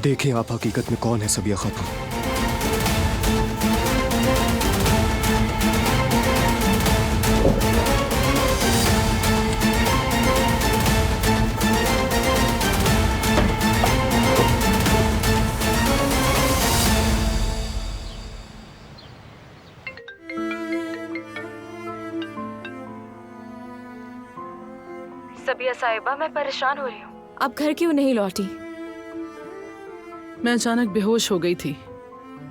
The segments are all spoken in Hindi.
देखें आप हकीकत में कौन है सबिया खातून। सबिया साहिबा, मैं परेशान हो रही हूँ। आप घर क्यों नहीं लौटी? मैं अचानक बेहोश हो गई थी,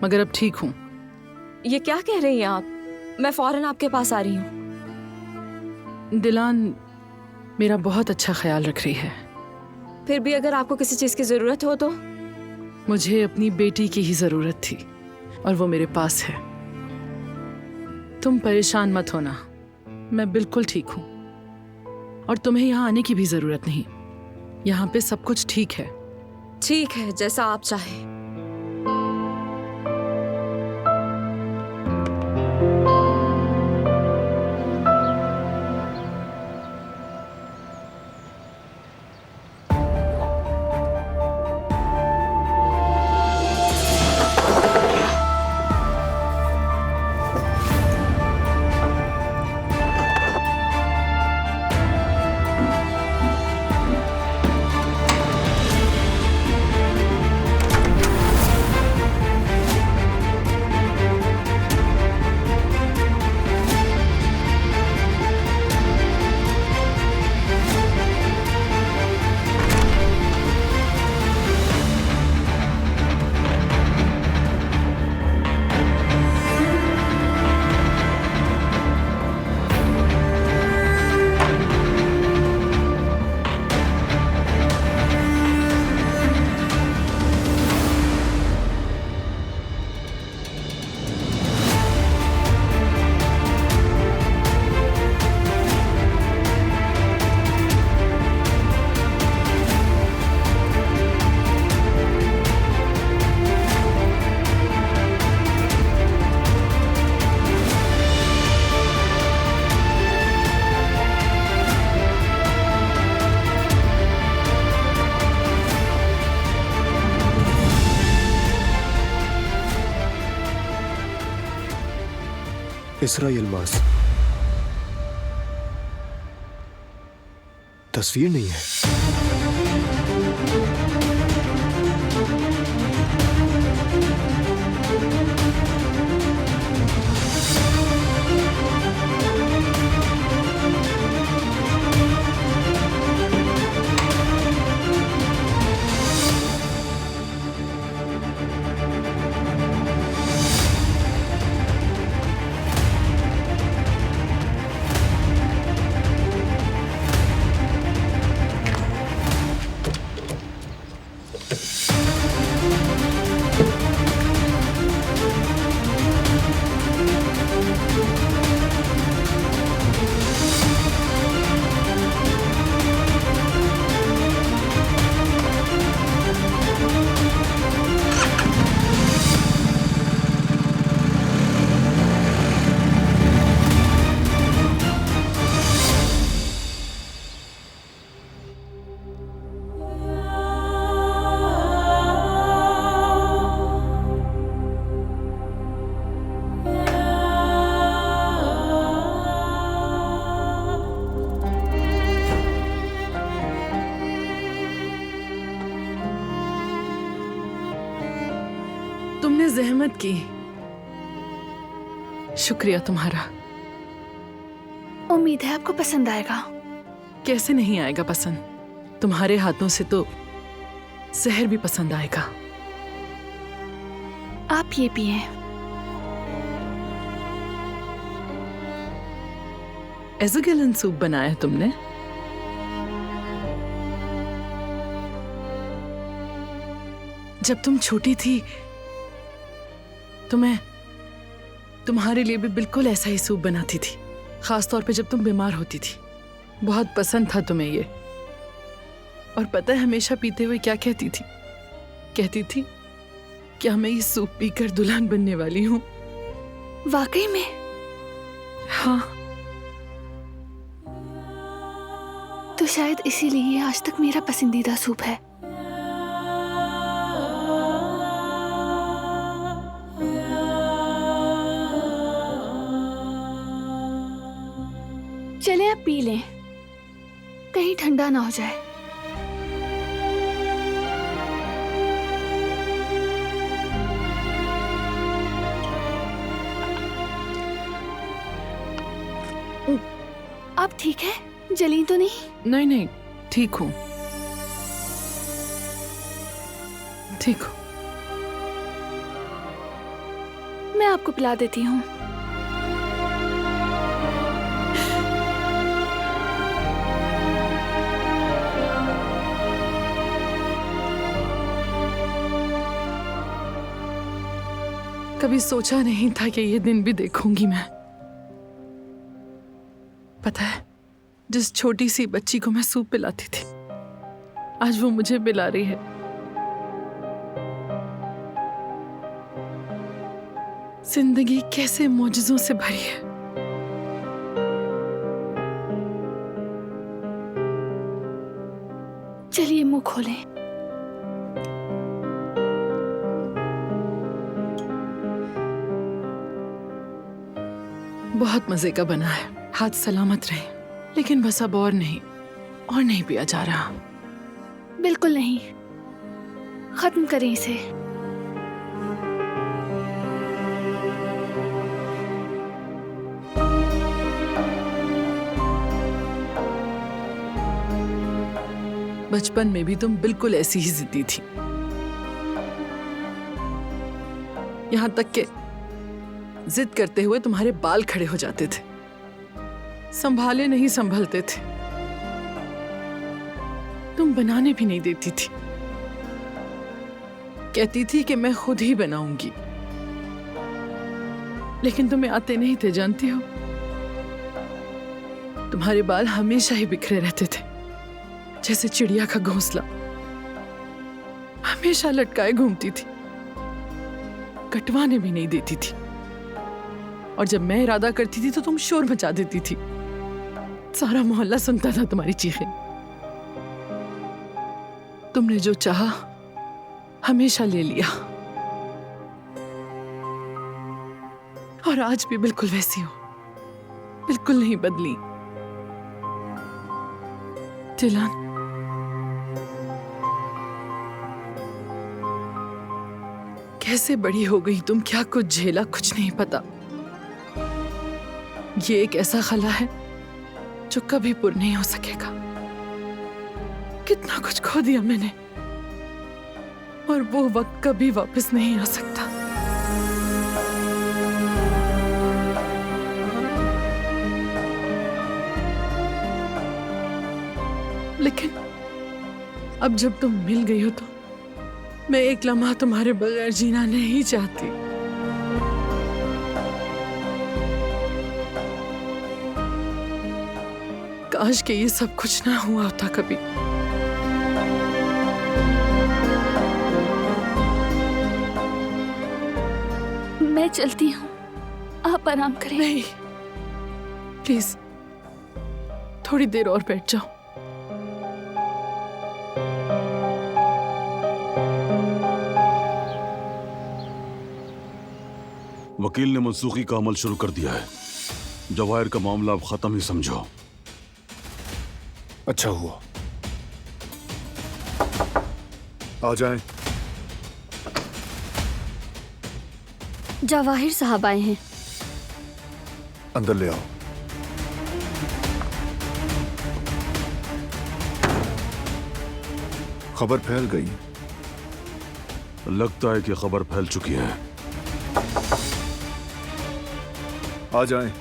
मगर अब ठीक हूँ। ये क्या कह रही हैं आप? मैं फौरन आपके पास आ रही हूँ। दिलान मेरा बहुत अच्छा ख्याल रख रही है। फिर भी अगर आपको किसी चीज की जरूरत हो तो? मुझे अपनी बेटी की ही जरूरत थी और वो मेरे पास है। तुम परेशान मत होना, मैं बिल्कुल ठीक हूँ और तुम्हें यहाँ आने की भी जरूरत नहीं। यहाँ पे सब कुछ ठीक है। ठीक है, जैसा आप चाहें। इसरा यल्मास, तस्वीर नहीं है। तुमने जहमत की, शुक्रिया तुम्हारा। उम्मीद है आपको पसंद आएगा। कैसे नहीं आएगा पसंद? तुम्हारे हाथों से तो जहर भी पसंद आएगा। आप ये पिए। एज़ोगेलन सूप बनाया तुमने? जब तुम छोटी थी तो मैं तुम्हारे लिए भी बिल्कुल ऐसा ही सूप बनाती थी, खास तौर पे जब तुम बीमार होती थी। बहुत पसंद था तुम्हें ये। और पता है हमेशा पीते हुए क्या कहती थी? कहती थी क्या मैं ये सूप पीकर दुल्हन बनने वाली हूँ। वाकई में? हाँ। तो शायद इसीलिए आज तक मेरा पसंदीदा सूप है। चले अब पी लें, कहीं ठंडा ना हो जाए। आप ठीक है? जली तो नहीं? नहीं नहीं, ठीक हूँ, ठीक हूँ। मैं आपको पिला देती हूँ। कभी सोचा नहीं था कि ये दिन भी देखूंगी मैं। पता है, जिस छोटी सी बच्ची को मैं सूप पिलाती थी, आज वो मुझे पिला रही है। जिंदगी कैसे मौजज़ों से भरी है। चलिए मुंह खोलें। बहुत मजे का बना है, हाथ सलामत रहे। लेकिन बस अब और नहीं पिया जा रहा। बिल्कुल नहीं, खत्म करें इसे। बचपन में भी तुम बिल्कुल ऐसी ही जिद्दी थी, यहां तक कि जिद करते हुए तुम्हारे बाल खड़े हो जाते थे, संभाले नहीं संभलते थे। तुम बनाने भी नहीं देती थी, कहती थी कि मैं खुद ही बनाऊंगी, लेकिन तुम्हें आते नहीं थे, जानती हो। तुम्हारे बाल हमेशा ही बिखरे रहते थे, जैसे चिड़िया का घोंसला। हमेशा लटकाए घूमती थी, कटवाने भी नहीं देती थी। और जब मैं इरादा करती थी तो तुम शोर मचा देती थी, सारा मोहल्ला सुनता था तुम्हारी चीखें। तुमने जो चाहा हमेशा ले लिया, और आज भी बिल्कुल वैसी हो, बिल्कुल नहीं बदली। जिलान, कैसे बड़ी हो गई तुम, क्या कुछ झेला, कुछ नहीं पता। ये एक ऐसा खला है जो कभी पुर नहीं हो सकेगा। कितना कुछ खो दिया मैंने, और वो वक्त कभी वापस नहीं आ सकता। लेकिन अब जब तुम मिल गई हो तो मैं एक लम्हा तुम्हारे बगैर जीना नहीं चाहती। काश कि ये सब कुछ ना हुआ होता कभी। मैं चलती हूँ, आप आराम करें। नहीं, प्लीज थोड़ी देर और बैठ जाओ। वकील ने मनसूखी का अमल शुरू कर दिया है। जवाहिर का मामला अब खत्म ही समझो। अच्छा हुआ। आ जाएं। जवाहिर साहब आए हैं। अंदर ले आओ। खबर फैल गई। लगता है कि खबर फैल चुकी है। आ जाएं।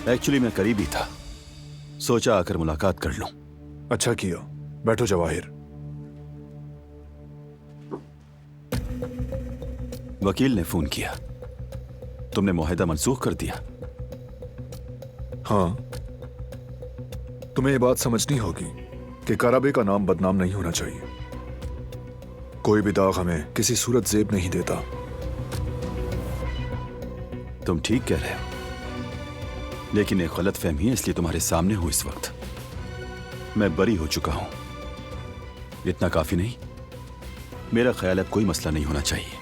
एक्चुअली मैं करीब ही था, सोचा आकर मुलाकात कर लूं। अच्छा किया। बैठो जवाहिर। वकील ने फोन किया, तुमने मुआहिदा मंसूख कर दिया। हाँ, तुम्हें ये बात समझनी होगी कि कराबे का नाम बदनाम नहीं होना चाहिए। कोई भी दाग हमें किसी सूरत जेब नहीं देता। तुम ठीक कह रहे हो, लेकिन एक गलत फहमी है, इसलिए तुम्हारे सामने हूं इस वक्त। मैं बरी हो चुका हूं, इतना काफी नहीं। मेरा ख्याल अब कोई मसला नहीं होना चाहिए।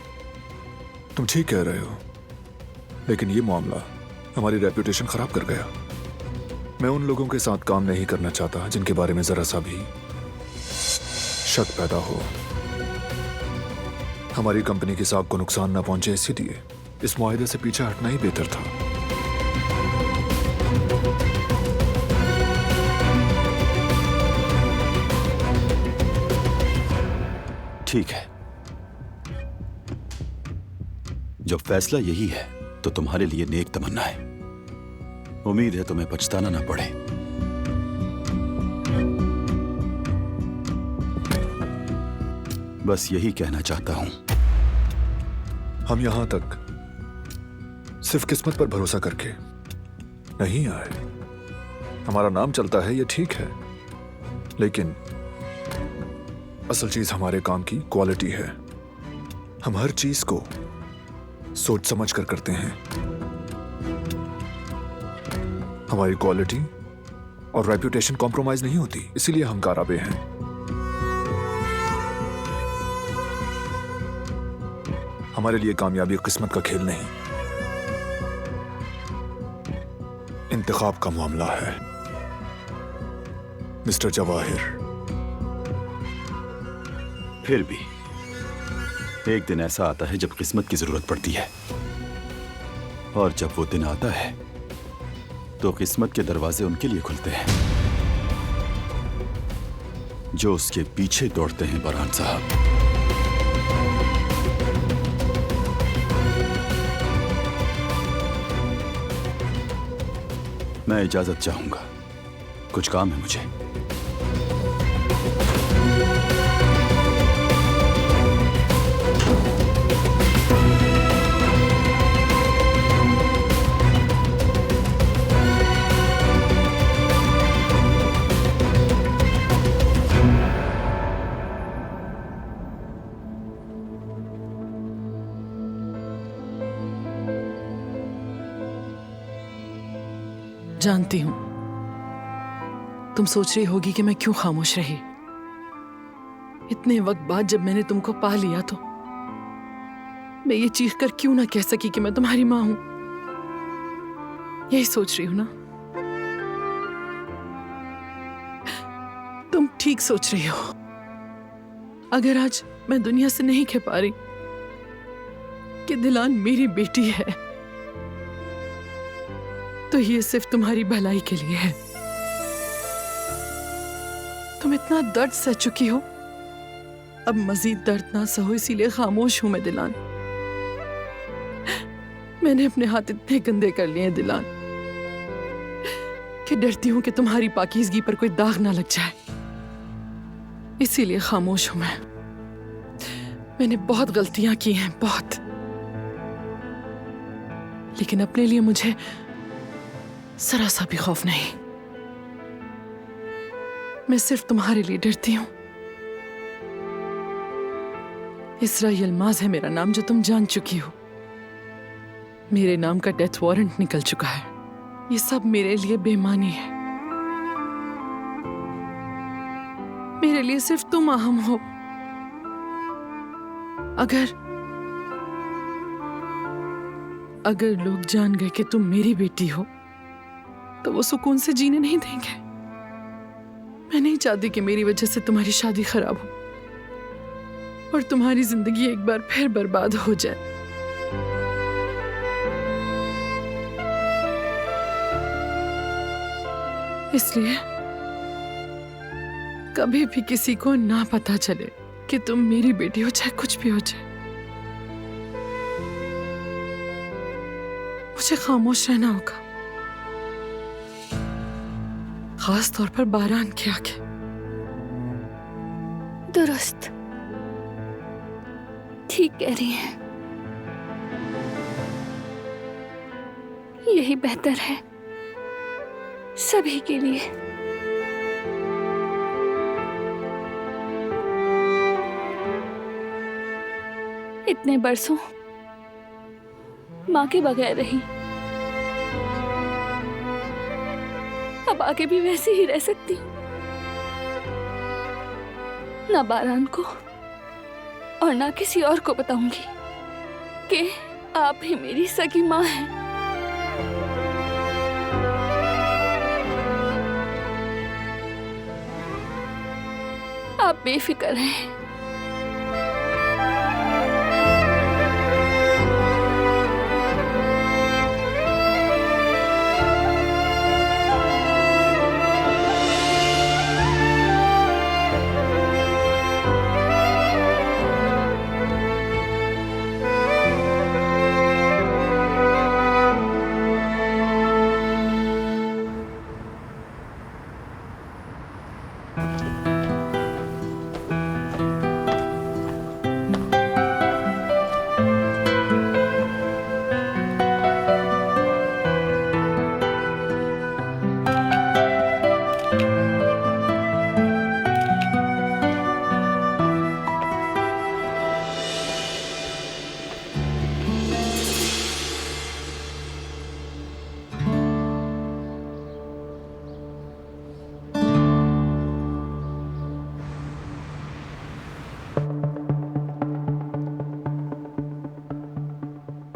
तुम ठीक कह रहे हो, लेकिन ये मामला हमारी रेपुटेशन खराब कर गया। मैं उन लोगों के साथ काम नहीं करना चाहता जिनके बारे में जरा सा भी शक पैदा हो। हमारी कंपनी के साथ को नुकसान न पहुंचे, इसीलिए इस मुआहदे से पीछे हटना ही बेहतर था। ठीक है, जब फैसला यही है तो तुम्हारे लिए नेक तमन्ना है। उम्मीद है तुम्हें पछताना ना पड़े। बस यही कहना चाहता हूं। हम यहां तक सिर्फ किस्मत पर भरोसा करके नहीं आए। हमारा नाम चलता है, ये ठीक है, लेकिन असल चीज हमारे काम की क्वालिटी है। हम हर चीज को सोच समझ कर करते हैं। हमारी क्वालिटी और रेपुटेशन कॉम्प्रोमाइज नहीं होती, इसीलिए हम काराबे हैं। हमारे लिए कामयाबी किस्मत का खेल नहीं, इंतखाब का मामला है मिस्टर जवाहिर। फिर भी एक दिन ऐसा आता है जब किस्मत की जरूरत पड़ती है, और जब वो दिन आता है तो किस्मत के दरवाजे उनके लिए खुलते हैं जो उसके पीछे दौड़ते हैं। बरहान साहब, मैं इजाजत चाहूंगा, कुछ काम है मुझे। जानती हूं तुम सोच रही होगी कि मैं क्यों खामोश रही। इतने वक्त बाद जब मैंने तुमको पा लिया तो मैं ये चीख कर क्यों ना कह सकी कि मैं तुम्हारी मां हूं। यही सोच रही हूं ना? तुम ठीक सोच रही हो। अगर आज मैं दुनिया से नहीं कह पा रही कि दिलान मेरी बेटी है, तो ये सिर्फ तुम्हारी भलाई के लिए है। तुम इतना दर्द सह चुकी हो, अब मजीद दर्द ना सहो, इसीलिए खामोश हूं मैं दिलान। मैंने अपने हाथ इतने गंदे कर लिए हैं दिलान कि डरती हूं कि तुम्हारी पाकीज़गी पर कोई दाग ना लग जाए, इसीलिए खामोश हूं मैं। मैंने बहुत गलतियां की हैं, बहुत, लेकिन अपने लिए मुझे जरा सा भी खौफ नहीं। मैं सिर्फ तुम्हारे लिए डरती हूं। इसरा यल्माज है मेरा नाम, जो तुम जान चुकी हो। मेरे नाम का डेथ वारंट निकल चुका है। ये सब मेरे लिए बेईमानी है। मेरे लिए सिर्फ तुम अहम हो। अगर लोग जान गए कि तुम मेरी बेटी हो तो वो सुकून से जीने नहीं देंगे। मैं नहीं चाहती कि मेरी वजह से तुम्हारी शादी खराब हो और तुम्हारी जिंदगी एक बार फिर बर्बाद हो जाए। इसलिए कभी भी किसी को ना पता चले कि तुम मेरी बेटी हो, चाहे कुछ भी हो जाए। मुझे खामोश रहना होगा, खास तौर पर बारान के आगे। दुरुस्त, ठीक कह रही हैं। यही बेहतर है सभी के लिए। इतने बरसों मां के बगैर रही, अब आगे भी वैसे ही रह सकती हूँ। ना बारान को और ना किसी और को बताऊंगी कि आप ही मेरी सगी माँ हैं। आप बेफिक्र रहें।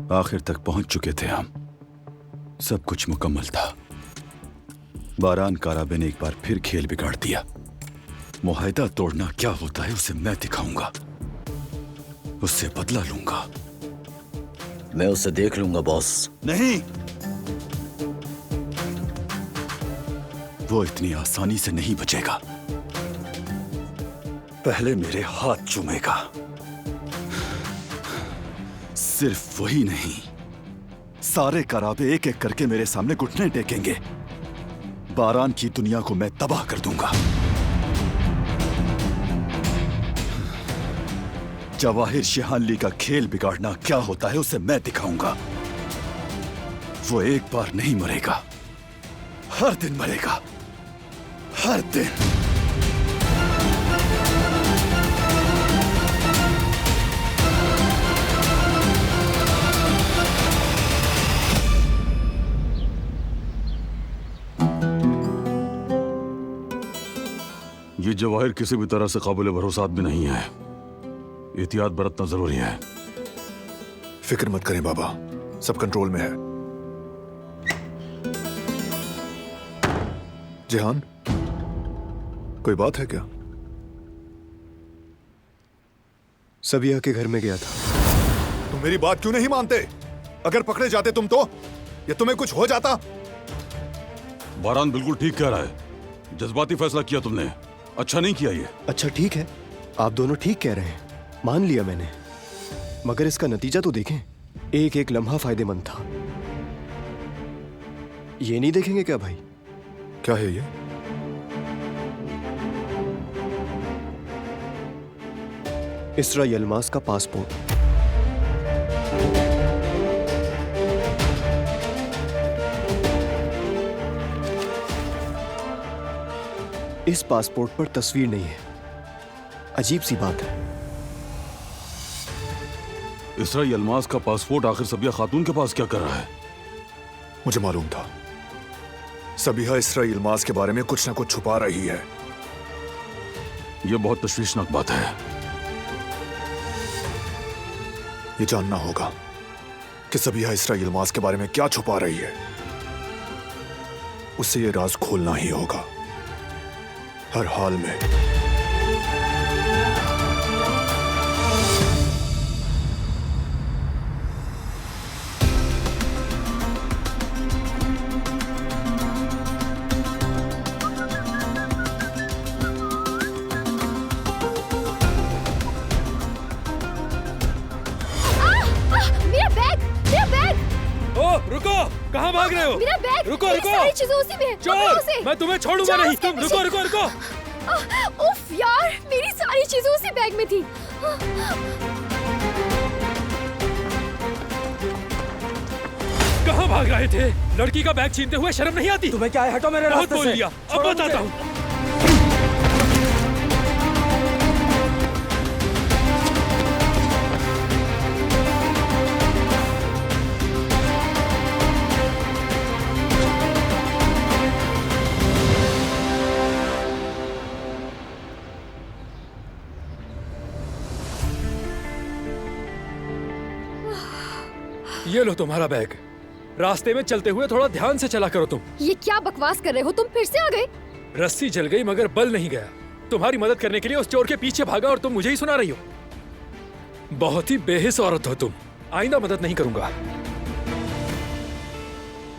आखिर तक पहुंच चुके थे हम। सब कुछ मुकम्मल था। बारान काराबे ने एक बार फिर खेल बिगाड़ दिया। मुआहदा तोड़ना क्या होता है उसे मैं दिखाऊंगा, उससे बदला लूंगा। मैं उसे देख लूंगा बॉस। नहीं, वो इतनी आसानी से नहीं बचेगा। पहले मेरे हाथ चूमेगा। सिर्फ वही नहीं, सारे कराबे एक एक करके मेरे सामने घुटने टेकेंगे। बारान की दुनिया को मैं तबाह कर दूंगा। जवाहिर शिहानली का खेल बिगाड़ना क्या होता है उसे मैं दिखाऊंगा। वो एक बार नहीं मरेगा, हर दिन मरेगा, हर दिन। ये जवाहिर किसी भी तरह से काबिल भरोसा आदमी नहीं है। एहतियात बरतना जरूरी है। फिक्र मत करें बाबा, सब कंट्रोल में है। जिहान, कोई बात है क्या? सबिया के घर में गया था। तुम मेरी बात क्यों नहीं मानते? अगर पकड़े जाते तुम तो, या तुम्हें कुछ हो जाता? बारान बिल्कुल ठीक कह रहा है। जज्बाती फैसला किया तुमने, अच्छा नहीं किया ये। अच्छा ठीक है, आप दोनों ठीक कह रहे हैं, मान लिया मैंने, मगर इसका नतीजा तो देखें। एक एक लम्हा फायदेमंद था। ये नहीं देखेंगे क्या भाई? क्या है ये? इसरा यलमास का पासपोर्ट। इस पासपोर्ट पर तस्वीर नहीं है। अजीब सी बात है। इसरा यलमास का पासपोर्ट आखिर सबिया खातून के पास क्या कर रहा है? मुझे मालूम था सबिहा इसरा यलमास के बारे में कुछ ना कुछ छुपा रही है। यह बहुत तशवीशनाक बात है। ये जानना होगा कि सबिहा इसरा यलमास के बारे में क्या छुपा रही है। उससे ये राज खोलना ही होगा, हर हाल में। मेरा बैग, मेरा बैग! ओ, रुको! कहाँ भाग रहे हो? मेरा बैग! रुको, मेरी रुको! सारी चीजें उसी में हैं। पकड़ो उसे! चोर! मैं तुम्हें छोड़ूंगा जाओ नहीं। उसके तुम पीछे। रुको, रुको, रुको! उफ यार, मेरी सारी चीजें उसी बैग में थी। कहाँ भाग रहे थे? लड़की का बैग छीनते हुए शर्म नहीं आती? तुम्हें क्या है? हटो मेरे बहुत रास्ते बोल से। लिया, अब छोड़ो बताता मुझे। हूँ। ये लो तुम्हारा बैग। रास्ते में चलते हुए थोड़ा ध्यान से चला करो तुम। ये क्या बकवास कर रहे हो तुम? फिर से आ गए? रस्सी जल गई मगर बल नहीं गया। तुम्हारी मदद करने के लिए उस चोर के पीछे भागा और तुम मुझे ही सुना रही हो। बहुत ही बेहिस औरत हो तुम। आइंदा मदद नहीं करूंगा।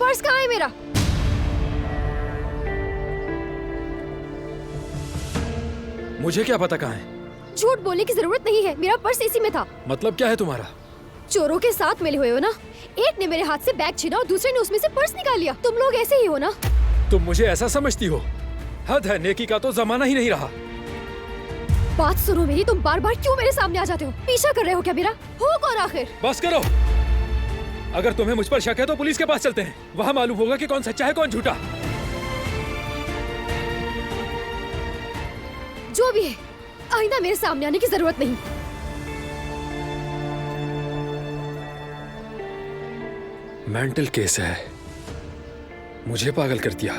पर्स कहाँ है मेरा? मुझे क्या पता कहाँ है? झूठ बोलने की जरूरत नहीं है, मेरा पर्स इसी में था। मतलब क्या है तुम्हारा? चोरों के साथ मिले हुए हो ना? एक ने मेरे हाथ से बैग छीना और दूसरे ने उसमें से पर्स निकाल लिया। तुम लोग ऐसे ही हो ना? तुम मुझे ऐसा समझती हो? हद है, नेकी का तो जमाना ही नहीं रहा। बात सुनो मेरी, तुम बार बार क्यों मेरे सामने आ जाते हो? पीछा कर रहे हो क्या मेरा? हो कौन आखिर? बस करो। अगर तुम्हें मुझ पर शक है तो पुलिस के पास चलते हैं। वहाँ मालूम होगा कि कौन सच्चा है कौन झूठा। जो भी है, आइंदा मेरे सामने आने की जरूरत नहीं। मेंटल केस है, मुझे पागल कर दिया।